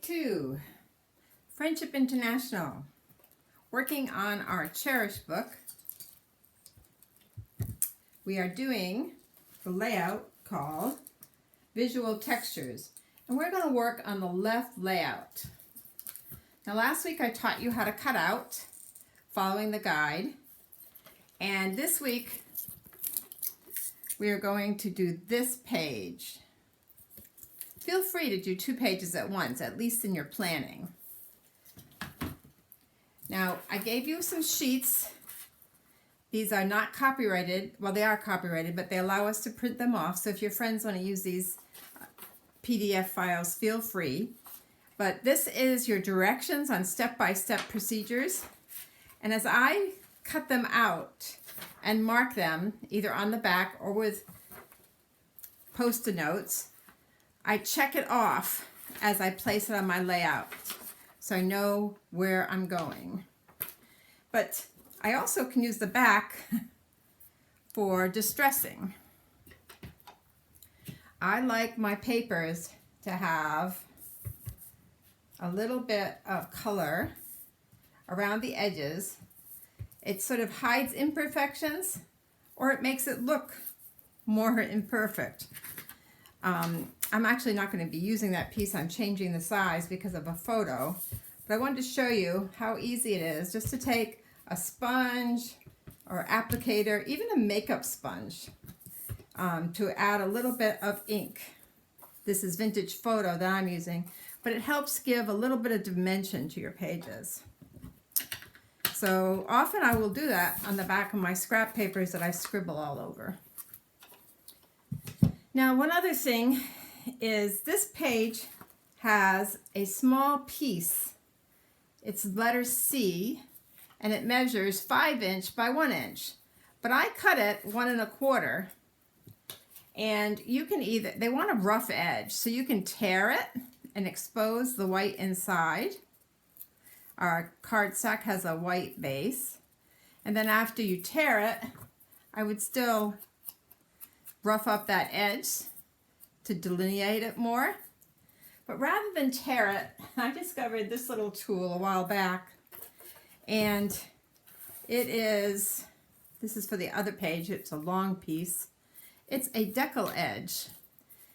2, Friendship International, working on our Cherish book. We are doing the layout called Visual Textures, and we're going to work on the left layout. Now last week I taught you how to cut out following the guide, and this week we are going to do this page. Feel free to do 2 pages at once, at least in your planning. Now, I gave you some sheets. These are not copyrighted. Well, they are copyrighted, but they allow us to print them off. So if your friends want to use these PDF files, feel free. But this is your directions on step-by-step procedures. And as I cut them out and mark them, either on the back or with Post-it notes, I check it off as I place it on my layout, so I know where I'm going. But I also can use the back for distressing. I like my papers to have a little bit of color around the edges. It sort of hides imperfections, or it makes it look more imperfect. I'm actually not going to be using that piece. I'm changing the size because of a photo. But I wanted to show you how easy it is just to take a sponge or applicator, even a makeup sponge, to add a little bit of ink. This is vintage photo that I'm using, but it helps give a little bit of dimension to your pages. So often I will do that on the back of my scrap papers that I scribble all over. Now, one other thing is this page has a small piece. It's letter C, and it measures 5 inch by 1 inch. But I cut it 1 1/4, and you can either, they want a rough edge, so you can tear it and expose the white inside. Our cardstock has a white base, and then after you tear it, I would still rough up that edge to delineate it more. But rather than tear it, I discovered this little tool a while back, and this is for the other page. It's a long piece. It's a decal edge.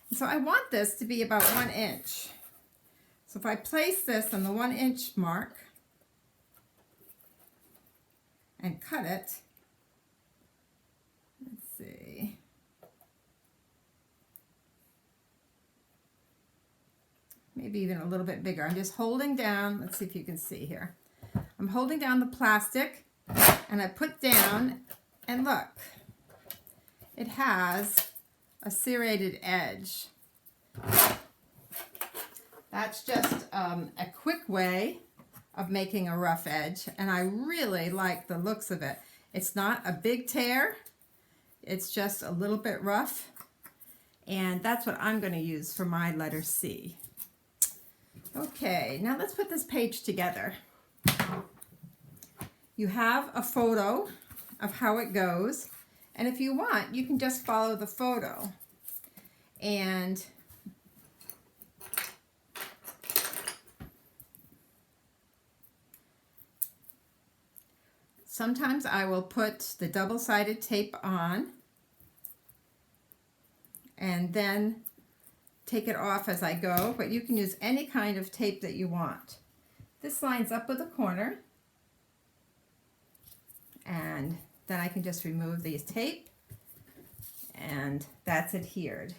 And so I want this to be about 1 inch. So if I place this on the 1 inch mark and cut it, let's see. Maybe even a little bit bigger. I'm just holding down, let's see if you can see here. I'm holding down the plastic, and I put down, and look, it has a serrated edge. That's just a quick way of making a rough edge, and I really like the looks of it. It's not a big tear, it's just a little bit rough, and that's what I'm going to use for my letter C. Okay, now let's put this page together. You have a photo of how it goes, and if you want, you can just follow the photo. And sometimes I will put the double-sided tape on and then take it off as I go, but you can use any kind of tape that you want. This lines up with the corner, and then I can just remove the tape, and that's adhered.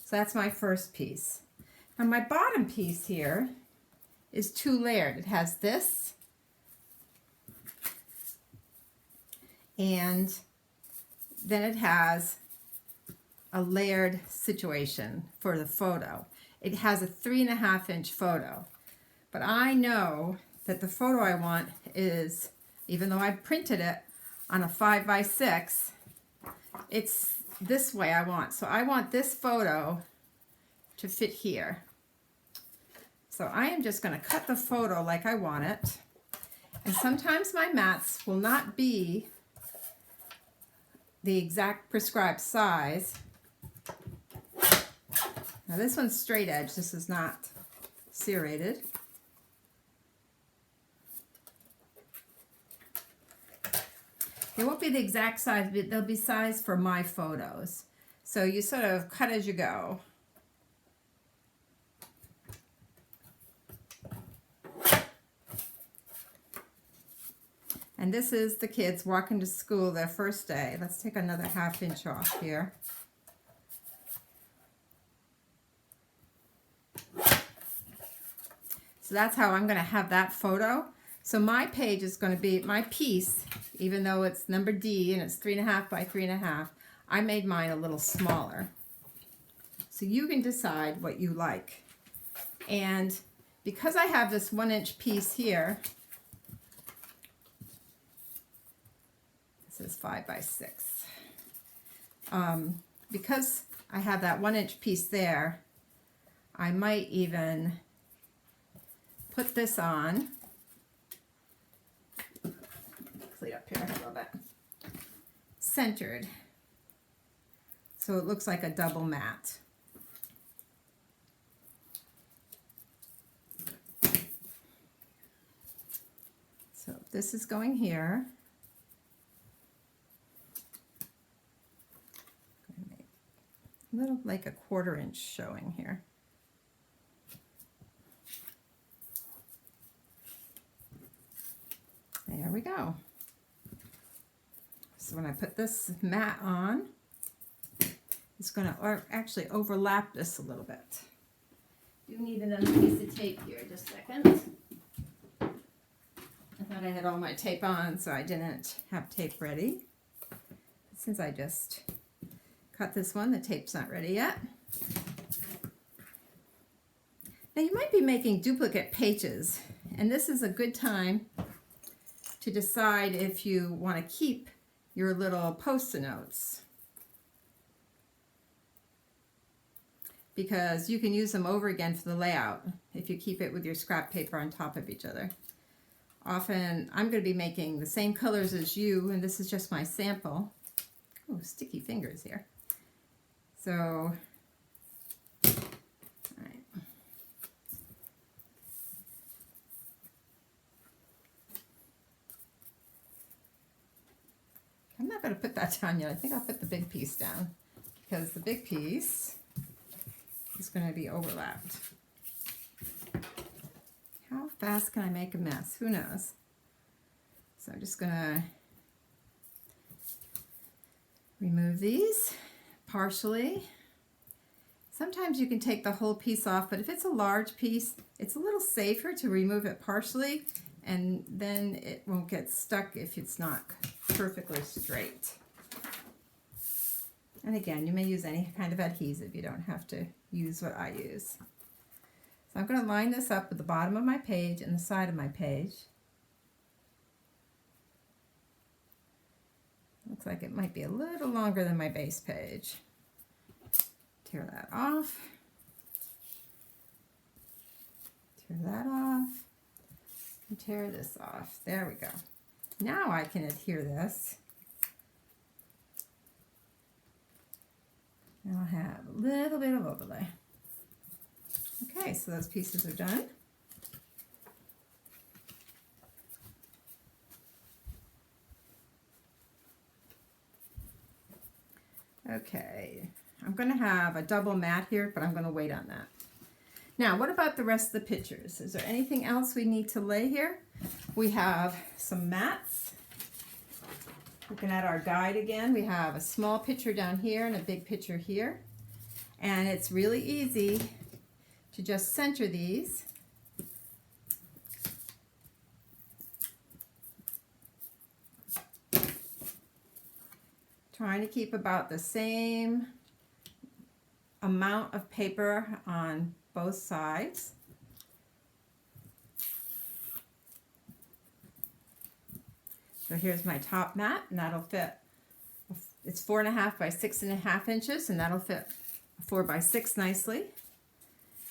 So that's my first piece. Now my bottom piece here is 2-layered. It has this, and then it has a layered situation for the photo. It has a 3.5 inch photo, but I know that the photo I want is, even though I printed it on a 5 by 6, it's this way I want. So I want this photo to fit here. So I am just going to cut the photo like I want it, and sometimes my mats will not be the exact prescribed size. Now this one's straight edge, this is not serrated. They won't be the exact size, but they'll be sized for my photos. So you sort of cut as you go. And this is the kids walking to school their first day. Let's take another 1/2 inch off here. So that's how I'm going to have that photo. So my page is going to be, my piece, even though it's number D and it's 3.5 by 3.5, I made mine a little smaller. So you can decide what you like. And because I have this 1-inch piece here, this is 5 by 6. Because I have that 1-inch piece there, I might even put this on. Clean up here a little bit. Centered. So it looks like a double mat. So this is going here. A little like a 1/4 inch showing here. There we go. So when I put this mat on, it's going to actually overlap this a little bit. You need another piece of tape here, just a second. I thought I had all my tape on, so I didn't have tape ready. Since I just cut this one, the tape's not ready yet. Now you might be making duplicate pages, and this is a good time to decide if you want to keep your little post-it notes, because you can use them over again for the layout if you keep it with your scrap paper on top of each other. Often I'm going to be making the same colors as you, and this is just my sample. Oh, sticky fingers here. So, all right. I'm not going to put that down yet. I think I'll put the big piece down because the big piece is going to be overlapped. How fast can I make a mess? Who knows? So I'm just going to remove these partially. Sometimes you can take the whole piece off, but if it's a large piece, it's a little safer to remove it partially, and then it won't get stuck if it's not perfectly straight. And again, you may use any kind of adhesive. You don't have to use what I use. So I'm going to line this up with the bottom of my page and the side of my page. Looks like it might be a little longer than my base page. Tear that off. Tear that off. And tear this off. There we go. Now I can adhere this. And I'll have a little bit of overlay. Okay, so those pieces are done. Okay, I'm going to have a double mat here, but I'm going to wait on that. Now, what about the rest of the pictures? Is there anything else we need to lay here? We have some mats. Looking at our guide again, we have a small picture down here and a big picture here. And it's really easy to just center these. Trying to keep about the same amount of paper on both sides. So here's my top mat, and that'll fit, it's 4.5 by 6.5 inches, and that'll fit a 4 by 6 nicely.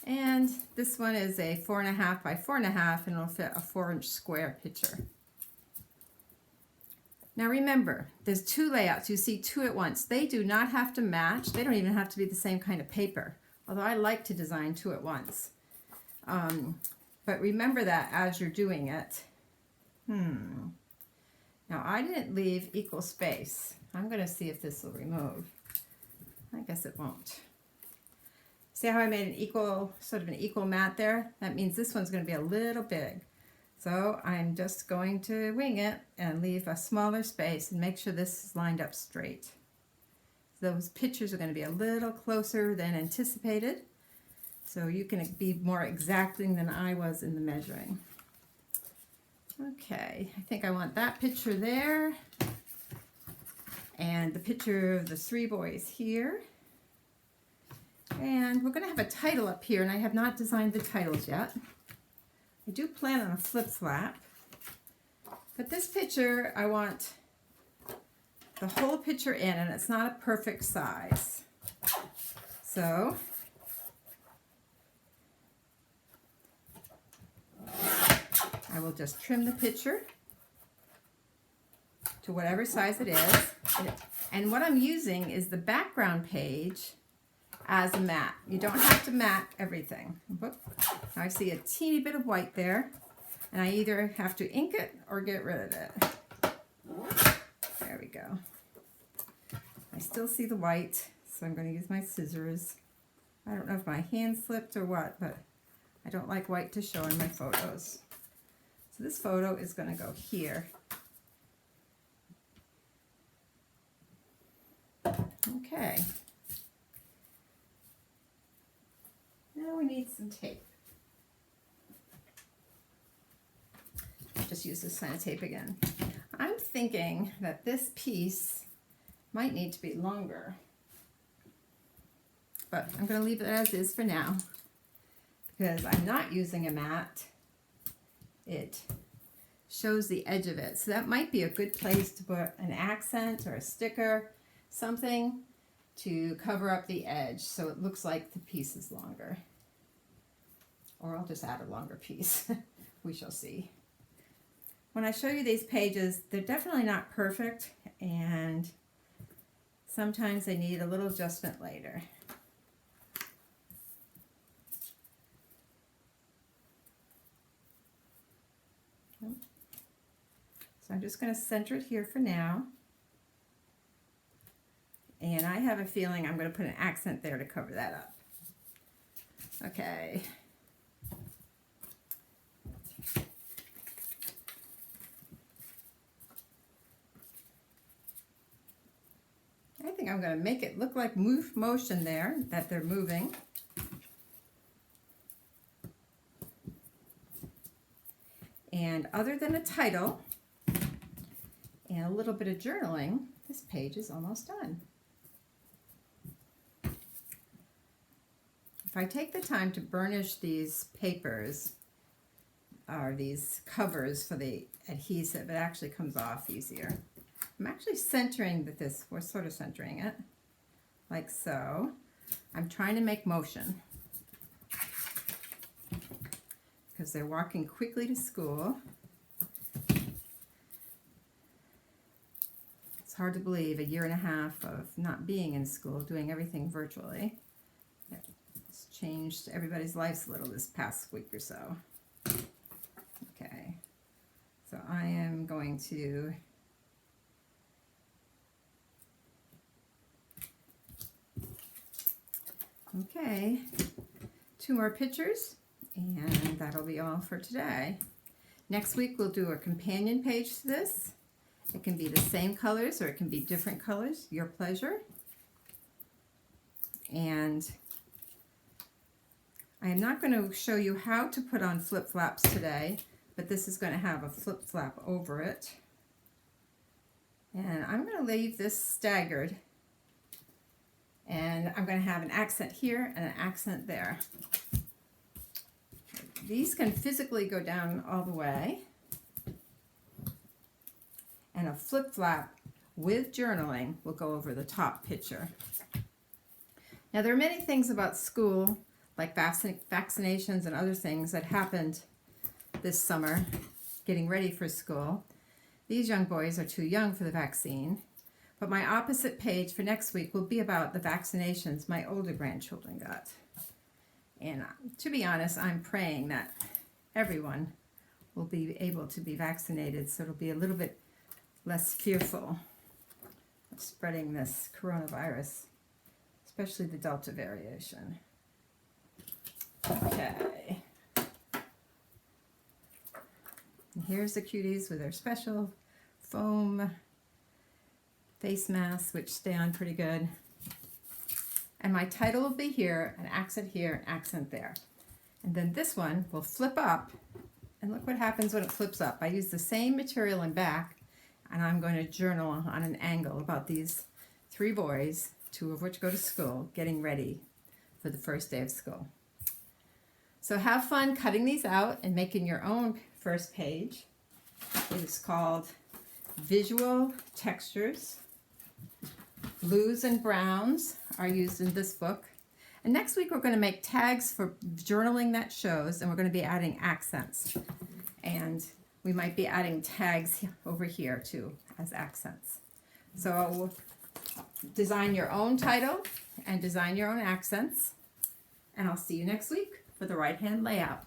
And this one is a 4.5 by 4.5, and it'll fit a 4-inch square picture. Now remember, there's 2 layouts. You see 2 at once. They do not have to match. They don't even have to be the same kind of paper, although I like to design 2 at once. But remember that as you're doing it. Now I didn't leave equal space. I'm going to see if this will remove. I guess it won't. See how I made an equal, sort of an equal mat there? That means this one's going to be a little big. So I'm just going to wing it and leave a smaller space and make sure this is lined up straight. Those pictures are going to be a little closer than anticipated. So you can be more exacting than I was in the measuring. Okay, I think I want that picture there. And the picture of the three boys here. And we're going to have a title up here, and I have not designed the titles yet. I do plan on a flip flap. But this picture, I want the whole picture in, and it's not a perfect size. So I will just trim the picture to whatever size it is. And what I'm using is the background page as a mat. You don't have to mat everything. Whoop. Now I see a teeny bit of white there, and I either have to ink it or get rid of it. There we go. I still see the white, so I'm going to use my scissors. I don't know if my hand slipped or what, but I don't like white to show in my photos. So this photo is going to go here. Okay. Now we need some tape. I'll just use this kind of tape again. I'm thinking that this piece might need to be longer, but I'm going to leave it as is for now because I'm not using a mat. It shows the edge of it, so that might be a good place to put an accent or a sticker, something to cover up the edge so it looks like the piece is longer. Or I'll just add a longer piece. We shall see. When I show you these pages, they're definitely not perfect, and sometimes they need a little adjustment later. So I'm just going to center it here for now. And I have a feeling I'm going to put an accent there to cover that up. Okay. I think I'm going to make it look like motion there, that they're moving. And other than a title and a little bit of journaling, this page is almost done. If I take the time to burnish these papers, or these covers for the adhesive, it actually comes off easier. I'm actually centering this, we're sort of centering it, like so. I'm trying to make motion because they're walking quickly to school. It's hard to believe a year and a half of not being in school, doing everything virtually. It's changed everybody's lives a little this past week or so. Okay, so I am going to okay, 2 more pictures, and that'll be all for today. Next week we'll do a companion page to this. It can be the same colors or it can be different colors, your pleasure. And I am not going to show you how to put on flip-flaps today, but this is going to have a flip-flap over it. And I'm going to leave this staggered. And I'm going to have an accent here and an accent there. These can physically go down all the way. And a flip-flap with journaling will go over the top picture. Now there are many things about school, like vaccinations and other things that happened this summer, getting ready for school. These young boys are too young for the vaccine. But my opposite page for next week will be about the vaccinations my older grandchildren got. And to be honest, I'm praying that everyone will be able to be vaccinated, so it'll be a little bit less fearful of spreading this coronavirus, especially the Delta variation. Okay. And here's the cuties with their special foam face masks, which stay on pretty good. And my title will be here, an accent here, an accent there. And then this one will flip up, and look what happens when it flips up. I use the same material in back, and I'm going to journal on an angle about these 3 boys, 2 of which go to school, getting ready for the first day of school. So have fun cutting these out and making your own first page. It is called Visual Textures. Blues and browns are used in this book. And next week we're going to make tags for journaling that shows, and we're going to be adding accents. And we might be adding tags over here too as accents. So design your own title and design your own accents. And I'll see you next week for the right hand layout.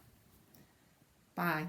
Bye.